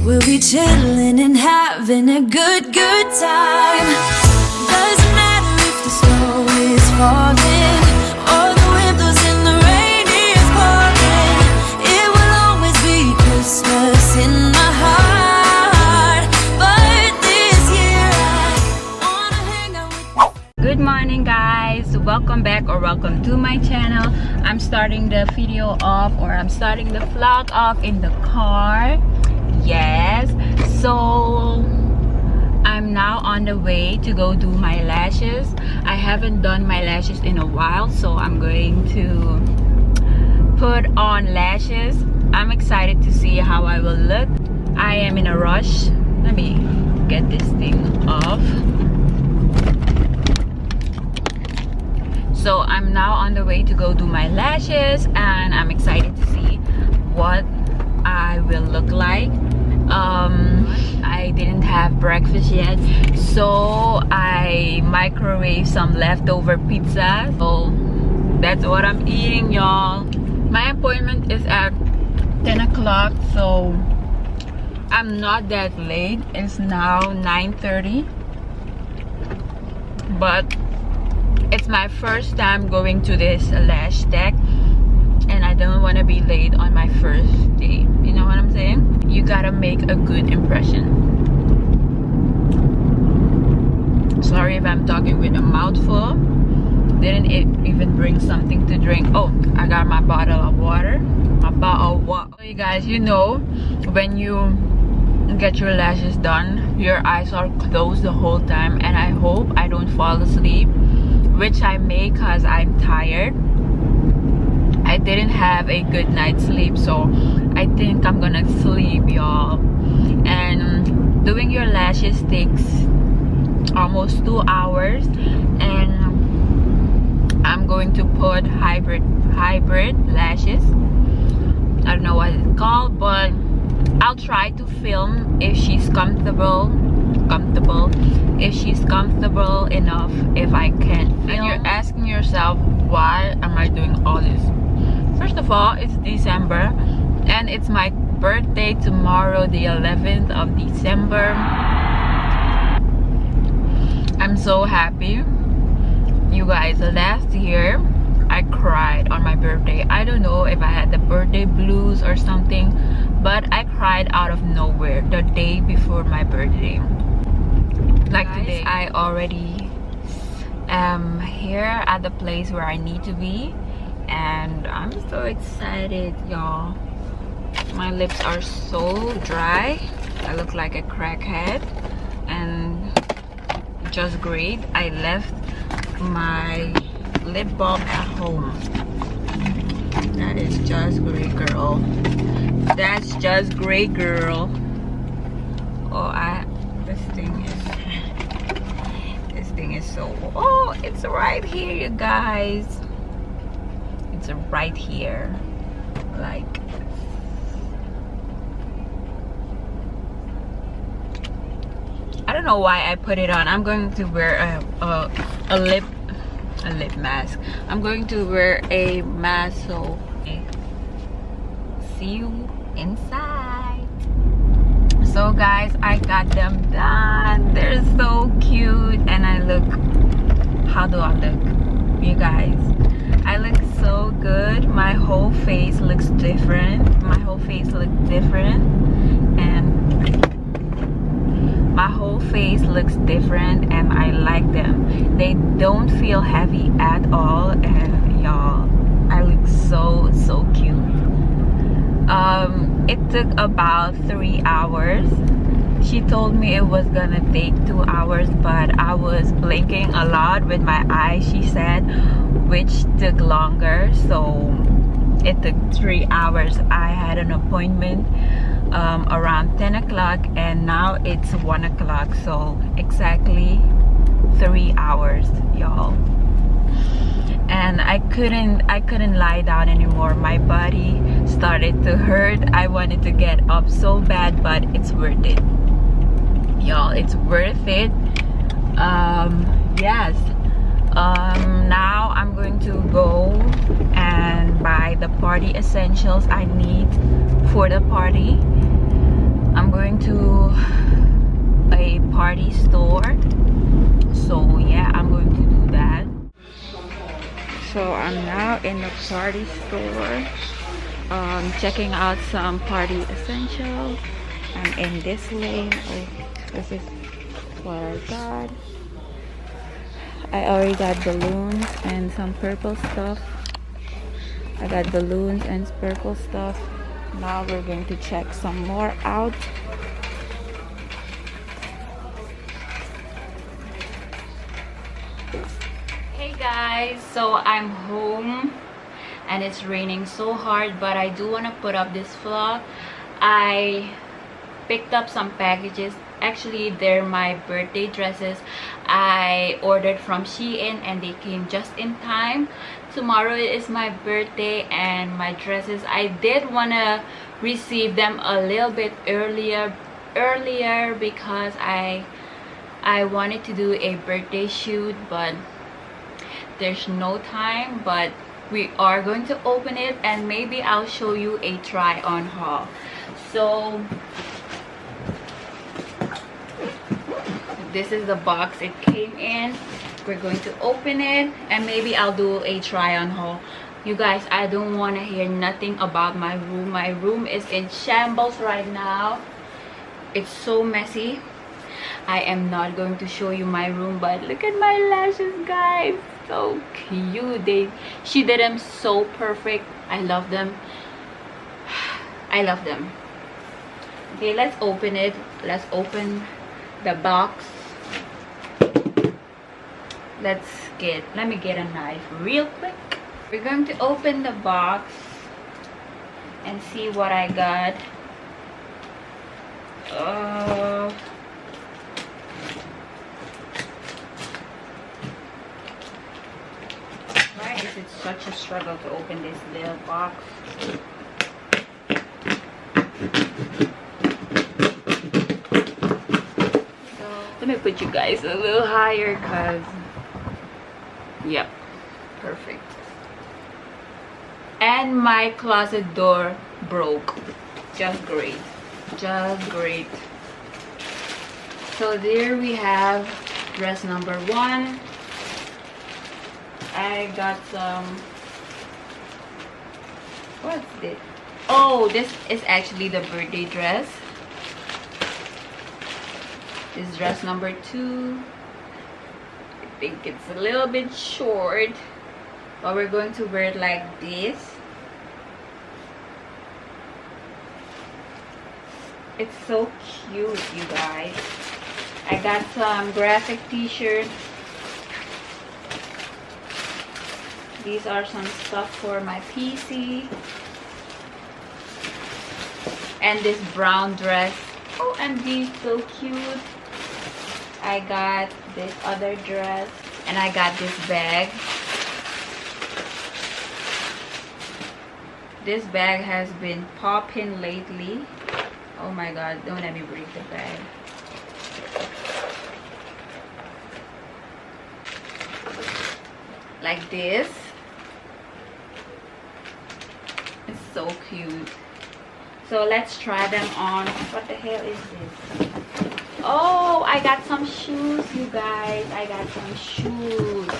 We'll be chilling and having a good time. Doesn't matter if the snow is falling or the wind blows and the rain is pouring. It will always be Christmas in my heart. But this year I wanna hang out with. Good morning, guys. Welcome back or welcome to my channel. I'm starting the video off, or I'm starting the vlog off in the car. Yes, so I'm now on the way to go do my lashes. I haven't done my lashes in a while, so I'm going to put on lashes. I'm excited to see how I will look. I am in a rush. Let me get this thing off. So I'm now on the way to go do my lashes, and I'm excited to see what I will look like. I didn't have breakfast yet, so I microwaved some leftover pizza. So that's what I'm eating, y'all. My appointment is at 10 o'clock, so I'm not that late. It's now 9:30, but it's my first time going to this lash tech, and I don't want to be late on my first day. You know what I'm saying? You gotta make a good impression. Sorry if I'm talking with a mouthful. Didn't even bring something to drink. Oh, I got my bottle of water. My bottle of water. You guys, you know, when you get your lashes done, your eyes are closed the whole time, and I hope I don't fall asleep, which I may cause I'm tired. I didn't have a good night's sleep, so I think I'm gonna sleep, y'all. And doing your lashes takes almost 2 hours, and I'm going to put hybrid lashes. I don't know what it's called, but I'll try to film if she's comfortable if she's comfortable enough, if I can. And you're asking yourself, why am I doing all this? First of all, it's December, and it's my birthday tomorrow, the 11th of December. I'm so happy. You guys, last year I cried on my birthday. I don't know if I had the birthday blues or something, but I cried out of nowhere the day before my birthday. Like today, I already am here at the place where I need to be, and I'm so excited, y'all. My lips are so dry. I look like a crackhead, and just great. I left my lip balm at home. That is just great, girl. That's just great, girl. Oh, this thing is so, oh, it's right here, you guys. It's right here, like, I don't know why I put it on. I'm going to wear a lip mask. I'm going to wear a mask, so see you inside. So guys, I got them done. They're so cute, and I look, how do I look, you guys? I look so good. My whole face looks different. And I like them. They don't feel heavy at all, and y'all, I look so cute. It took about 3 hours. She told me it was gonna take 2 hours, but I was blinking a lot with my eyes, she said, which took longer, so it took 3 hours. I had an appointment around 10 o'clock, and now it's 1 o'clock, so exactly 3 hours, y'all. And I couldn't lie down anymore. My body started to hurt. I wanted to get up so bad, but it's worth it, y'all. It's worth it. Yes. Now I'm going to go and buy the party essentials I need for the party. I'm going store. So yeah, I'm going to do that. So I'm now in the party store, checking out some party essentials. I'm in this lane. Oh, this is what I got. I already got balloons and some purple stuff. I got balloons and purple stuff. Now we're going to check some more out. Hey guys, so I'm home and it's raining so hard, but I do want to put up this vlog. I picked up some packages. Actually, they're my birthday dresses. I ordered from Shein and they came just in time. Tomorrow is my birthday, and my dresses, I did want to receive them a little bit earlier because I wanted to do a birthday shoot, but there's no time. But we are going to open it and maybe I'll show you a try on haul. So this is the box it came in. We're going to open it and maybe I'll do a try on haul. You guys, I don't want to hear nothing about my room. My room is in shambles right now. It's so messy. I am not going to show you my room, but look at my lashes, guys. So cute. She did them so perfect. I love them. I love them. Okay, let's open it. Let's open the box. Let me get a knife real quick. We're going to open the box and see what I got. Why is it such a struggle to open this little box? Let me put you guys a little higher, cause yep, perfect. And my closet door broke. Just great. Just great. So there we have dress number 1. I got some, what's this? Oh, this is actually the birthday dress. This is dress number 2. I think it's a little bit short, but we're going to wear it like this. It's so cute, you guys. I got some graphic t-shirts. These are some stuff for my PC. And this brown dress. Oh, and these so cute. I got this other dress. And I got this bag. This bag has been popping lately. Oh my god, don't let me break the bag. Like this. It's so cute. So let's try them on. What the hell is this? Oh, I got some shoes, you guys. I got some shoes.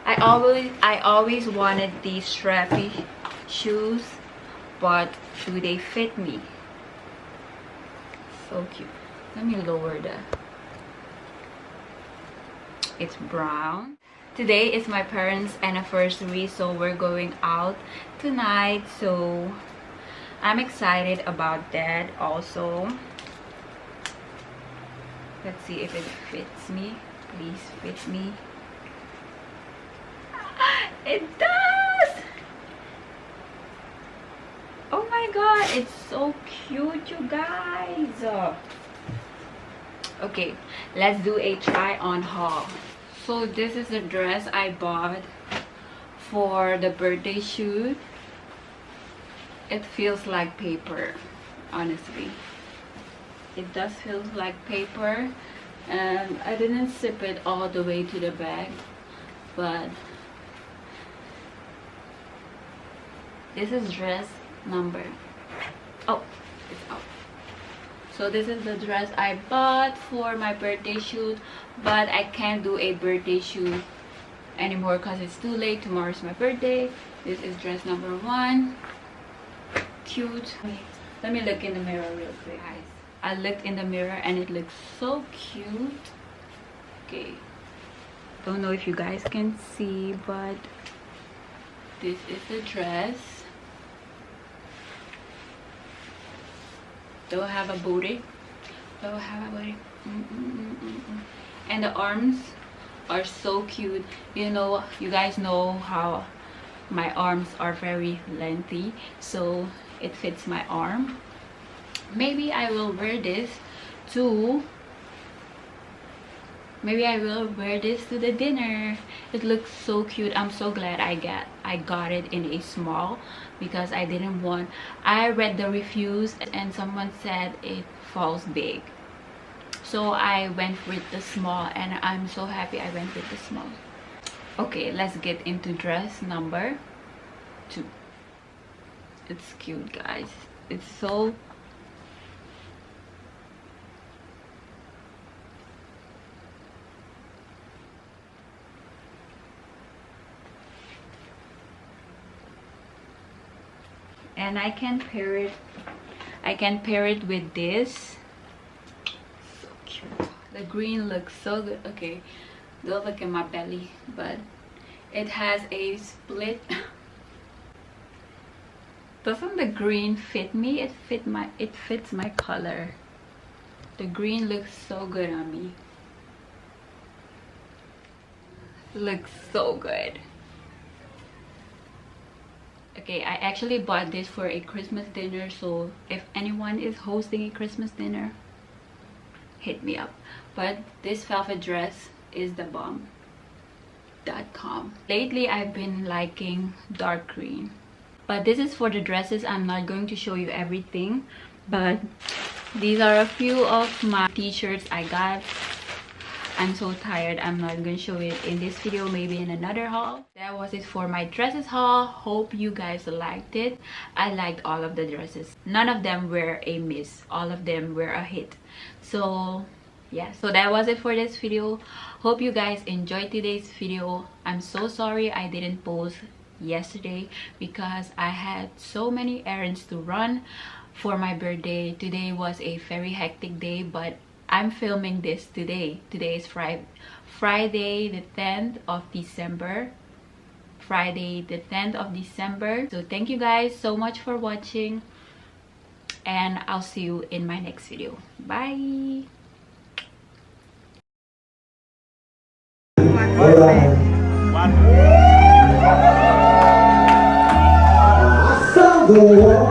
I always wanted these strappy shoes, but do they fit me? So cute. Let me lower the, it's brown. Today is my parents' anniversary, so we're going out tonight, so I'm excited about that also. Let's see if it fits me. Please fit me. It does! Oh my god, it's so cute, you guys. Okay, let's do a try on haul. So this is the dress I bought for the birthday shoot. It feels like paper, honestly. It does feel like paper, and I didn't zip it all the way to the bag, but this is dress number, oh, it's out. So this is the dress I bought for my birthday shoot, but I can't do a birthday shoot anymore because it's too late. Tomorrow's my birthday. This is dress number 1. Cute. Let me look in the mirror real quick, guys. I looked in the mirror and it looks so cute. Okay, don't know if you guys can see, but this is the dress. Don't have a booty. Don't have a booty. And the arms are so cute. You know, you guys know how my arms are very lengthy, so it fits my arm. Maybe I will wear this to the dinner. It looks so cute. I'm so glad I got it in a small, because I didn't want, I read the reviews and someone said it falls big, so I went with the small, and I'm so happy I went with the small. Okay, let's get into dress number 2. It's cute, guys. It's so and I can pair it with this. So cute. The green looks so good. Okay, don't look at my belly, but it has a split. Doesn't the green fit me? It fits my color. The green looks so good on me. Looks so good. Okay, I actually bought this for a Christmas dinner, so if anyone is hosting a Christmas dinner, hit me up. But this velvet dress is the bomb.com. Lately I've been liking dark green, but this is for the dresses. I'm not going to show you everything, but these are a few of my t-shirts I got. I'm so tired, I'm not going to show it in this video, maybe in another haul. That was it for my dresses haul. Hope you guys liked it. I liked all of the dresses. None of them were a miss. All of them were a hit. So yeah, so that was it for this video. Hope you guys enjoyed today's video. I'm so sorry I didn't post yesterday because I had so many errands to run for my birthday. Today was a very hectic day, but I'm filming this today. Today is Friday the 10th of December. Friday the 10th of December. So thank you guys so much for watching, and I'll see you in my next video. Bye. One.